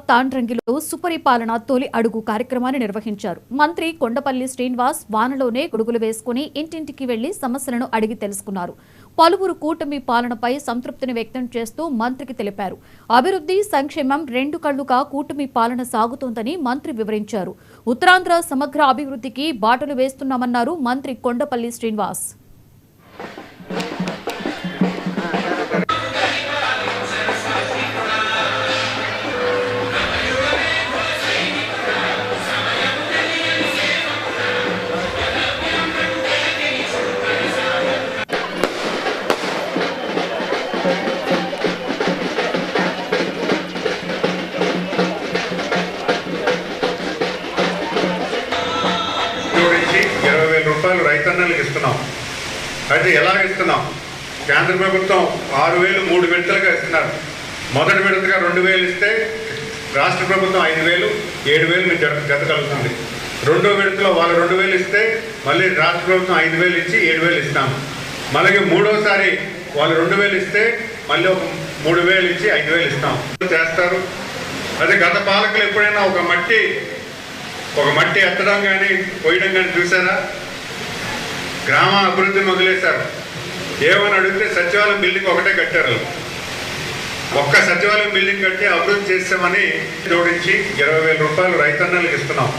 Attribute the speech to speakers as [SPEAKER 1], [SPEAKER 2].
[SPEAKER 1] తాండ్రంగిలో సుపరిపాలన తొలి అడుగు కార్యక్రమాన్ని నిర్వహించారు. మంత్రి కొండపల్లి శ్రీనివాస్ వానలోనే గొడుగులు వేసుకుని ఇంటింటికి వెళ్లి సమస్యలను అడిగి తెలుసుకున్నారు. పలువురు కూటమి పాలనపై సంతృప్తిని వ్యక్తం చేస్తూ మంత్రికి తెలిపారు. అభివృద్ధి, సంక్షేమం రెండు కళ్లుగా కూటమి పాలన సాగుతోందని మంత్రి వివరించారు. ఉత్తరాంధ్ర సమగ్ర అభివృద్ధికి బాటలు వేస్తున్నామన్నారు మంత్రి కొండపల్లి శ్రీనివాస్.
[SPEAKER 2] రూపాయలు రైతన్నలకు ఇస్తున్నాం. అయితే ఎలా ఇస్తున్నాం? కేంద్ర ప్రభుత్వం 6,000 3 విడతలుగా ఇస్తున్నారు. మొదటి విడతగా 2,000 ఇస్తే రాష్ట్ర ప్రభుత్వం 5,000, 7,000 మీకు జత కలుగుతుంది. రెండో విడతలో వాళ్ళు 2,000 ఇస్తే మళ్ళీ రాష్ట్ర ప్రభుత్వం 5,000 ఇచ్చి 7,000 ఇస్తాము. మళ్ళీ మూడోసారి వాళ్ళు 2,000 ఇస్తే మళ్ళీ ఒక 3,000 ఇచ్చి 5,000 ఇస్తాం చేస్తారు. అదే గత పాలకులు ఎప్పుడైనా ఒక మట్టి ఎత్తడం కానీ పోయడం కానీ చూసారా? గ్రామ అభివృద్ధిని వదిలేశారు. ఏమని అడిగితే సచివాలయం బిల్డింగ్ ఒకటే కట్టారు. ఒక్క సచివాలయం బిల్డింగ్ కట్టి అభివృద్ధి చేస్తామని జోడించి 20,000 రూపాయలు రైతన్నలకు ఇస్తున్నాం.